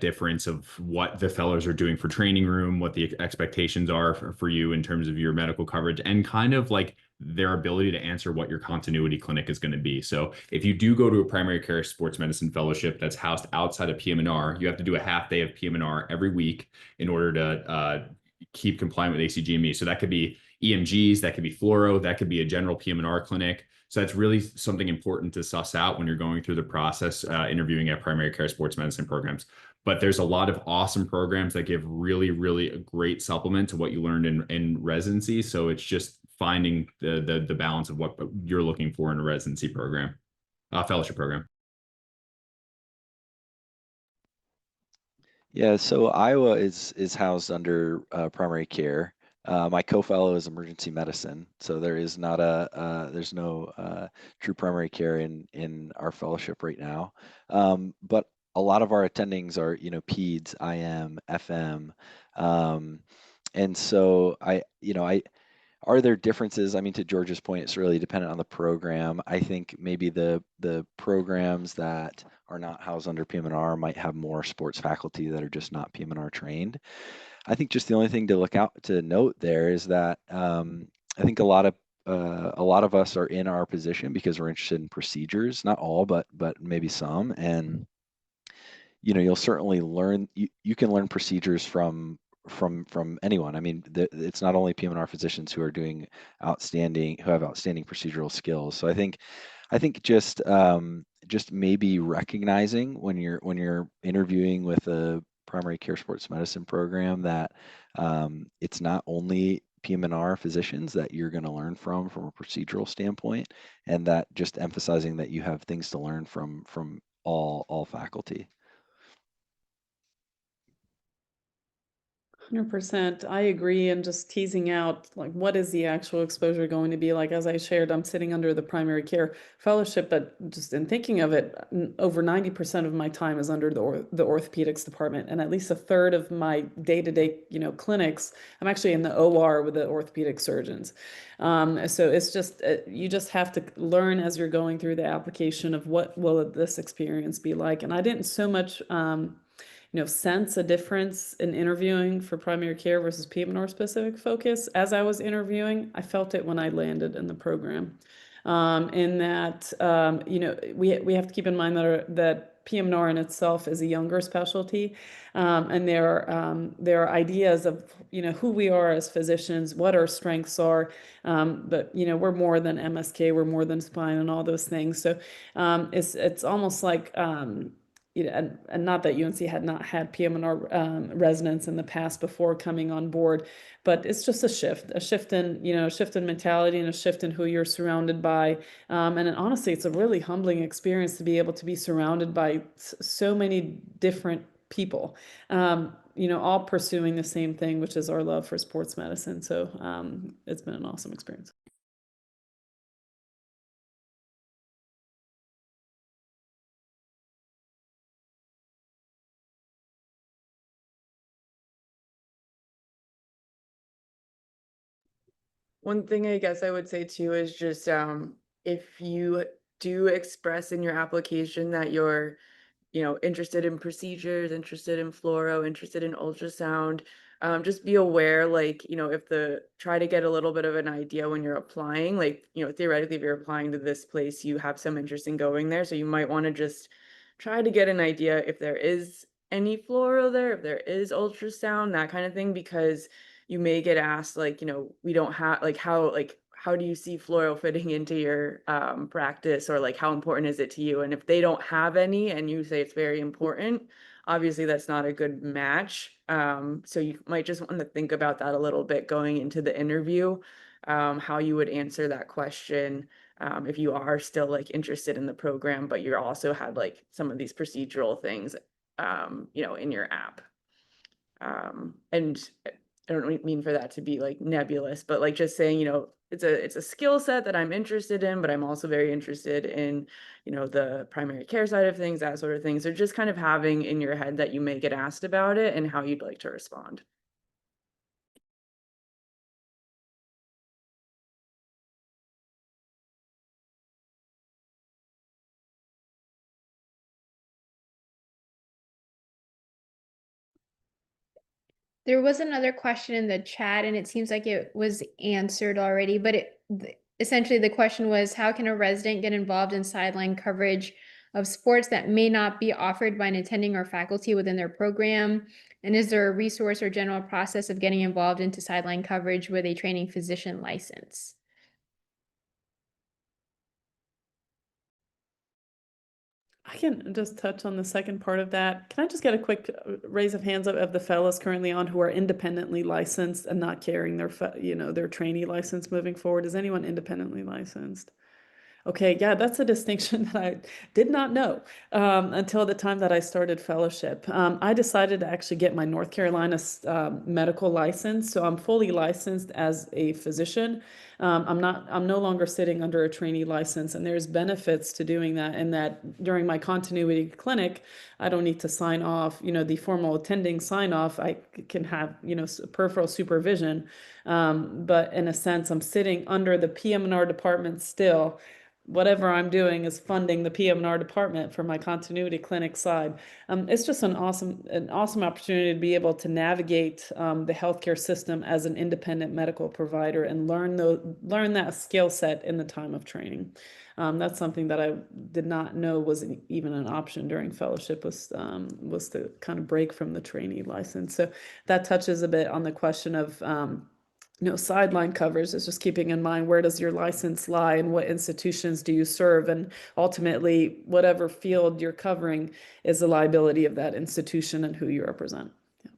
difference of what the fellows are doing for training room, what the expectations are for you in terms of your medical coverage, and kind of like their ability to answer what your continuity clinic is going to be. So if you do go to a primary care sports medicine fellowship that's housed outside of PM&R, you have to do a half day of PM&R every week in order to keep compliant with ACGME. So that could be EMGs, that could be fluoro, that could be a general PM&R clinic. So that's really something important to suss out when you're going through the process, interviewing at primary care sports medicine programs. But there's a lot of awesome programs that give really, really a great supplement to what you learned in residency. So it's just finding the balance of what you're looking for in a residency program, fellowship program. Yeah, so Iowa is housed under primary care. My co-fellow is emergency medicine, so there is not there's no true primary care in our fellowship right now. But a lot of our attendings are, peds, IM, FM, and so are there differences? I mean, to George's point, it's really dependent on the program. I think maybe the programs that are not housed under PM&R might have more sports faculty that are just not PM&R trained. I think just the only thing to look out to note there is that I think a lot of us are in our position because we're interested in procedures. Not all, but maybe some. And you'll certainly learn. You can learn procedures from anyone. I mean, it's not only PM&R physicians who are who have outstanding procedural skills. So I think just maybe recognizing when you're interviewing with a primary care sports medicine program that it's not only PM&R physicians that you're going to learn from a procedural standpoint, and that just emphasizing that you have things to learn from all faculty. 100%. I agree. And just teasing out, like, what is the actual exposure going to be like? As I shared, I'm sitting under the primary care fellowship, but just in thinking of it, over 90% of my time is under the orthopedics department. And at least a third of my day-to-day, clinics, I'm actually in the OR with the orthopedic surgeons. So it's just, you just have to learn as you're going through the application of what will this experience be like. And I didn't so much, sense a difference in interviewing for primary care versus PM&R specific focus. As I was interviewing, I felt it when I landed in the program. In that, we have to keep in mind that PM&R in itself is a younger specialty, and there are ideas of who we are as physicians, what our strengths are, but we're more than MSK, we're more than spine, and all those things. So it's almost like and not that UNC had not had PM&R residents in the past before coming on board, but it's just a shift in mentality and a shift in who you're surrounded by. And honestly, it's a really humbling experience to be able to be surrounded by so many different people, all pursuing the same thing, which is our love for sports medicine. So it's been an awesome experience. One thing I guess I would say too is just if you do express in your application that you're interested in procedures, interested in fluoro, interested in ultrasound, just be aware, like, try to get a little bit of an idea when you're applying, like, theoretically, if you're applying to this place, you have some interest in going there. So you might want to just try to get an idea if there is any fluoro there, if there is ultrasound, that kind of thing, because you may get asked, like, we don't have, like, how do you see fluoro fitting into your practice, or like how important is it to you? And if they don't have any and you say it's very important, obviously that's not a good match. So you might just want to think about that a little bit going into the interview, how you would answer that question if you are still like interested in the program, but you also had like some of these procedural things, in your app. And I don't mean for that to be like nebulous, but like just saying, it's a skill set that I'm interested in, but I'm also very interested in, the primary care side of things, that sort of thing. So just kind of having in your head that you may get asked about it and how you'd like to respond. There was another question in the chat, and it seems like it was answered already, but essentially the question was, how can a resident get involved in sideline coverage of sports that may not be offered by an attending or faculty within their program? And is there a resource or general process of getting involved into sideline coverage with a training physician license? I can just touch on the second part of that. Can I just get a quick raise of hands of the fellows currently on who are independently licensed and not carrying their trainee license moving forward? Is anyone independently licensed? Okay, yeah, that's a distinction that I did not know until the time that I started fellowship. I decided to actually get my North Carolina medical license, so I'm fully licensed as a physician. I'm no longer sitting under a trainee license, and there's benefits to doing that. In that, during my continuity clinic, I don't need to sign off, the formal attending sign off. I can have, peripheral supervision, but in a sense, I'm sitting under the PM&R department still. Whatever I'm doing is funding the PM&R department for my continuity clinic side. It's just an awesome opportunity to be able to navigate the healthcare system as an independent medical provider and learn that skill set in the time of training. That's something that I did not know was even an option during fellowship, was to kind of break from the trainee license. So that touches a bit on the question of sideline coverage. Is just keeping in mind, where does your license lie and what institutions do you serve? And ultimately, whatever field you're covering is the liability of that institution and who you represent. Yeah.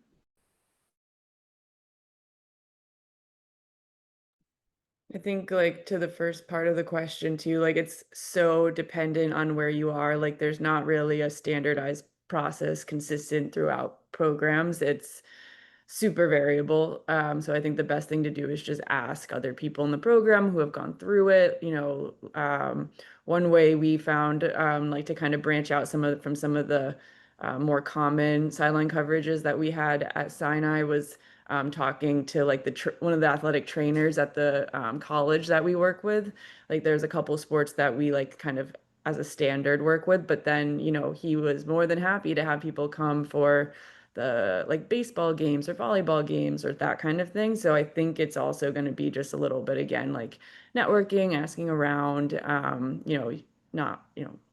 I think like to the first part of the question too, like it's so dependent on where you are. Like there's not really a standardized process consistent throughout programs. It's super variable. So I think the best thing to do is just ask other people in the program who have gone through it. One way we found like to kind of branch out from some of the more common sideline coverages that we had at Sinai was talking to like one of the athletic trainers at the college that we work with. Like there's a couple sports that we like kind of as a standard work with, but then he was more than happy to have people come for the like baseball games or volleyball games or that kind of thing. So I think it's also going to be just a little bit again like networking, asking around, not,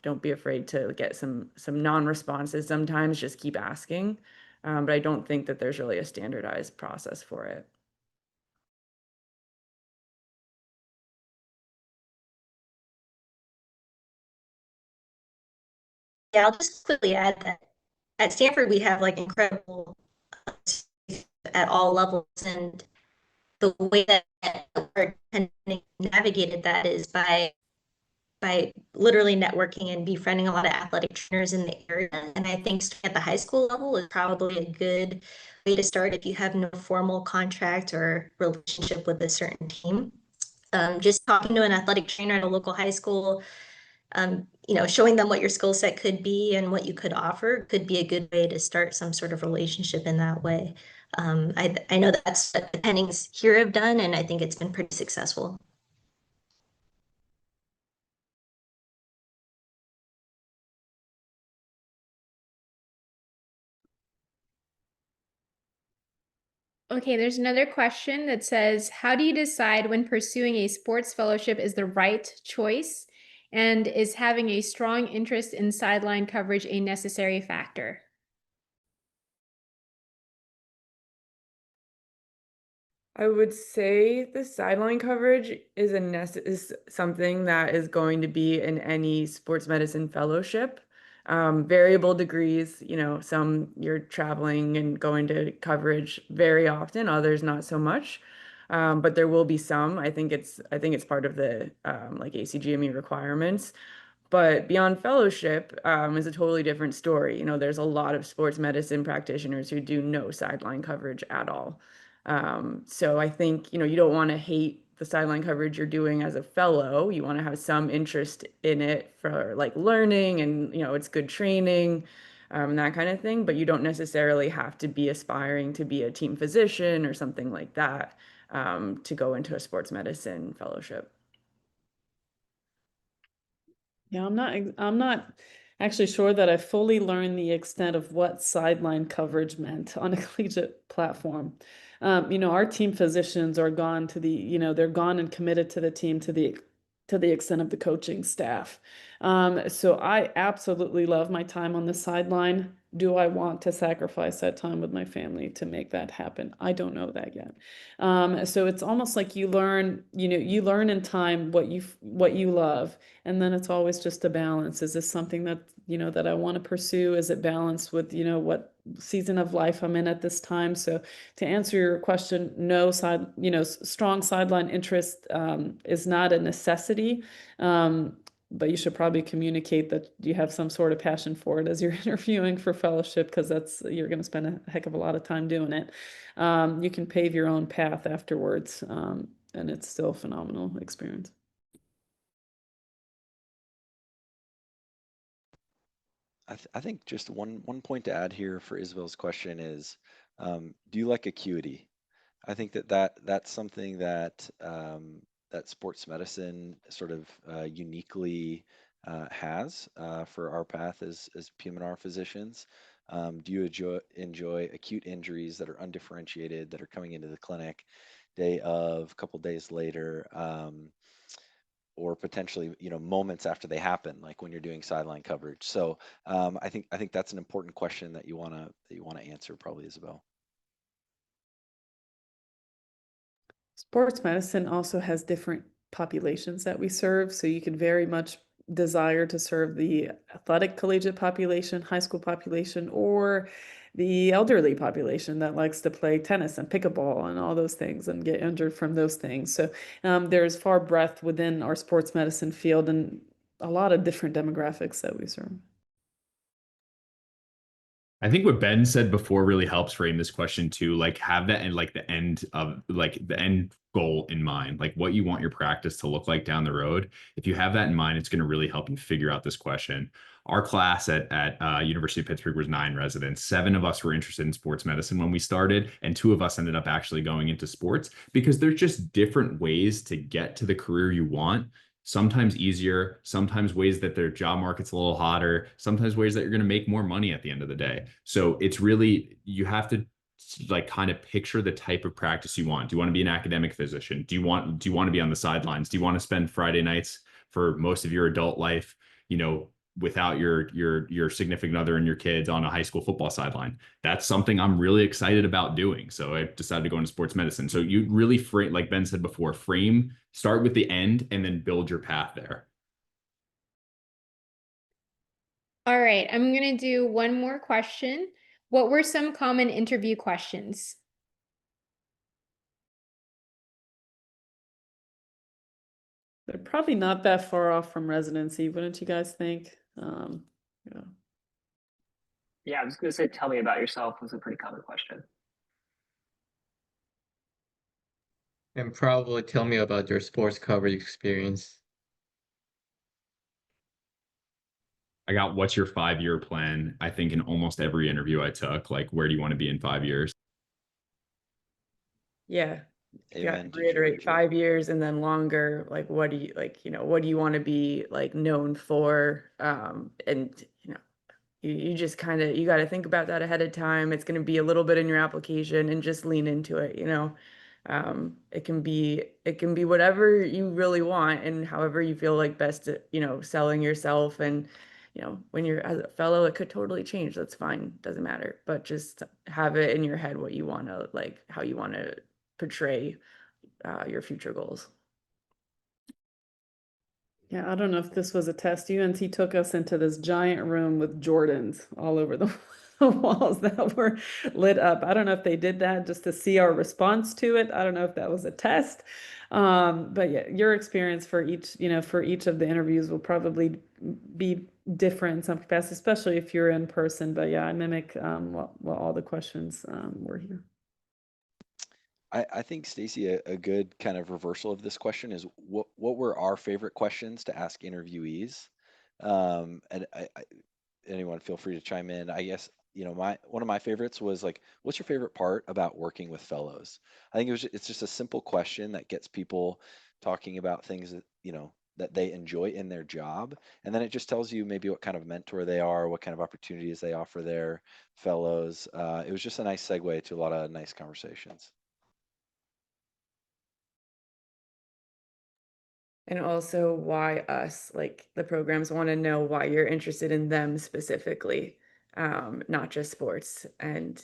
don't be afraid to get some non-responses sometimes, just keep asking. But I don't think that there's really a standardized process for it. Yeah, I'll just quickly add that at Stanford, we have like incredible at all levels. And the way that our navigated that is by literally networking and befriending a lot of athletic trainers in the area. And I think at the high school level is probably a good way to start if you have no formal contract or relationship with a certain team. Just talking to an athletic trainer at a local high school, showing them what your skill set could be and what you could offer could be a good way to start some sort of relationship in that way. I know that's what the Pennings here have done, and I think it's been pretty successful. Okay, there's another question that says, how do you decide when pursuing a sports fellowship is the right choice? And is having a strong interest in sideline coverage a necessary factor? I would say the sideline coverage is something that is going to be in any sports medicine fellowship. Variable degrees, some you're traveling and going to coverage very often, others not so much. But there will be some. I think it's part of the like ACGME requirements. But beyond fellowship is a totally different story. There's a lot of sports medicine practitioners who do no sideline coverage at all. So I think, you don't want to hate the sideline coverage you're doing as a fellow. You want to have some interest in it for like learning and, it's good training, that kind of thing. But you don't necessarily have to be aspiring to be a team physician or something like that to go into a sports medicine fellowship. Yeah, I'm not actually sure that I fully learned the extent of what sideline coverage meant on a collegiate platform. Our team physicians are gone to they're gone and committed to the team to the extent of the coaching staff. So I absolutely love my time on the sideline. Do I want to sacrifice that time with my family to make that happen? I don't know that yet. So it's almost like you learn in time what you love, and then it's always just a balance. Is this something that that I want to pursue? Is it balanced with what season of life I'm in at this time? So to answer your question, no, strong sideline interest is not a necessity. But you should probably communicate that you have some sort of passion for it as you're interviewing for fellowship, because you're going to spend a heck of a lot of time doing it. You can pave your own path afterwards, and it's still a phenomenal experience. I think just one point to add here for Isabel's question is, do you like acuity? I think that's something that that sports medicine sort of uniquely has for our path as PM&R physicians. Do you enjoy acute injuries that are undifferentiated, that are coming into the clinic day of, a couple days later, or potentially moments after they happen, like when you're doing sideline coverage? So I think that's an important question that you wanna answer, probably, Isabel. Sports medicine also has different populations that we serve, so you can very much desire to serve the athletic collegiate population, high school population, or the elderly population that likes to play tennis and pickleball and all those things and get injured from those things. So there's far breadth within our sports medicine field and a lot of different demographics that we serve. I think what Ben said before really helps frame this question too. Like have that and like the end goal in mind, like what you want your practice to look like down the road. If you have that in mind, it's going to really help you figure out this question. Our class at University of Pittsburgh was 9 residents. 7 of us were interested in sports medicine when we started, and 2 of us ended up actually going into sports because there's just different ways to get to the career you want. Sometimes easier, sometimes ways that their job market's a little hotter, sometimes ways that you're going to make more money at the end of the day. So it's really, you have to like kind of picture the type of practice you want. Do you want to be an academic physician? Do you want to be on the sidelines? Do you want to spend Friday nights for most of your adult life, without your significant other and your kids on a high school football sideline? That's something I'm really excited about doing. So I decided to go into sports medicine. So you really frame, like Ben said before, start with the end and then build your path there. All right, I'm going to do one more question. What were some common interview questions? They're probably not that far off from residency, wouldn't you guys think? Yeah. Yeah, I was going to say, tell me about yourself was a pretty common question. And probably tell me about your sports coverage experience. I got what's your 5-year plan? I think in almost every interview I took, like, where do you want to be in 5 years? Yeah. Amen. To reiterate 5 years and then longer, like what do you what do you want to be like known for? And you just kind of, you got to think about that ahead of time. It's going to be a little bit in your application and just lean into it. It can be whatever you really want and however you feel like best, selling yourself. And when you're as a fellow, it could totally change. That's fine, doesn't matter. But just have it in your head what you want to, like, how you want to portray your future goals. Yeah, I don't know if this was a test. UNT took us into this giant room with Jordans all over the walls that were lit up. I don't know if they did that just to see our response to it. I don't know if that was a test. But yeah, your experience for each of the interviews will probably be different in some capacity, especially if you're in person. But yeah, I mimic what all the questions were here. I think, Stacey, a good kind of reversal of this question is what were our favorite questions to ask interviewees? And anyone feel free to chime in. I guess, one of my favorites was like, what's your favorite part about working with fellows? I think it's just a simple question that gets people talking about things that, that they enjoy in their job. And then it just tells you maybe what kind of mentor they are, what kind of opportunities they offer their fellows. It was just a nice segue to a lot of nice conversations. And also why us, like the programs want to know why you're interested in them specifically, not just sports. And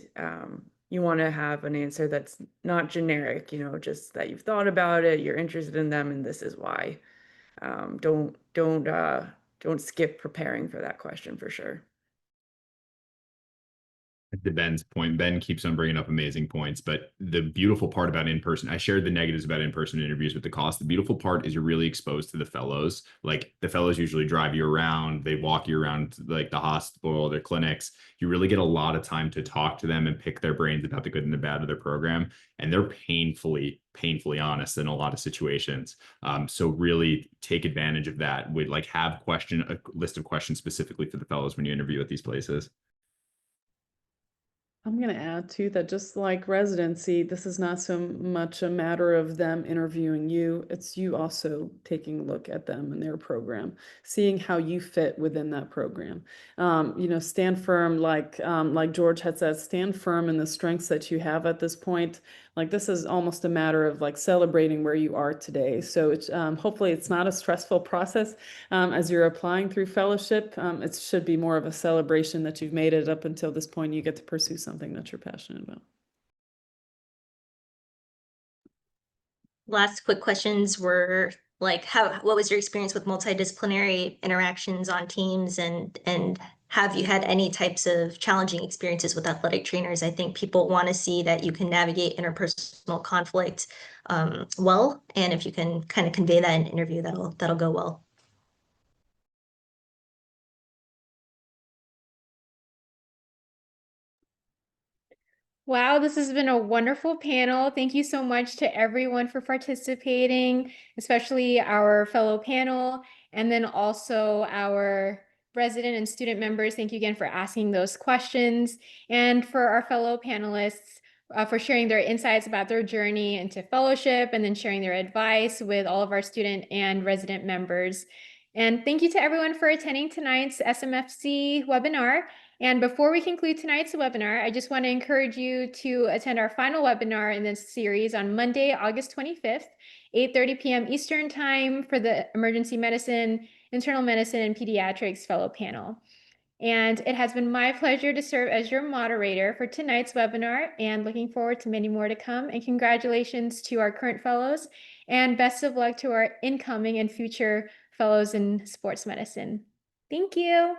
you want to have an answer that's not generic, just that you've thought about it, you're interested in them, and this is why. Don't skip preparing for that question for sure. To Ben's point, Ben keeps on bringing up amazing points, but the beautiful part about in-person, I shared the negatives about in-person interviews with the cost. The beautiful part is you're really exposed to the fellows. Like the fellows usually drive you around, they walk you around like the hospital, their clinics. You really get a lot of time to talk to them and pick their brains about the good and the bad of their program. And they're painfully honest in a lot of situations. So really take advantage of that. Would like have a list of questions specifically for the fellows when you interview at these places. I'm going to add too that just like residency, this is not so much a matter of them interviewing you. It's you also taking a look at them and their program, seeing how you fit within that program. Stand firm, like George had said, stand firm in the strengths that you have at this point. Like this is almost a matter of like celebrating where you are today. So it's hopefully it's not a stressful process as you're applying through fellowship. It should be more of a celebration that you've made it up until this point. You get to pursue something that you're passionate about. Last quick questions were like, what was your experience with multidisciplinary interactions on teams, and have you had any types of challenging experiences with athletic trainers? I think people want to see that you can navigate interpersonal conflict well, and if you can kind of convey that in an interview, that'll go well. Wow, this has been a wonderful panel. Thank you so much to everyone for participating, especially our fellow panel, and then also our resident and student members. Thank you again for asking those questions, and for our fellow panelists for sharing their insights about their journey into fellowship, and then sharing their advice with all of our student and resident members. And thank you to everyone for attending tonight's SMFC webinar. And before we conclude tonight's webinar, I just want to encourage you to attend our final webinar in this series on Monday, August 25th, 8:30 p.m. Eastern Time for the Emergency Medicine, Internal Medicine, and Pediatrics Fellow Panel. And it has been my pleasure to serve as your moderator for tonight's webinar, and looking forward to many more to come. And congratulations to our current fellows, and best of luck to our incoming and future fellows in sports medicine. Thank you.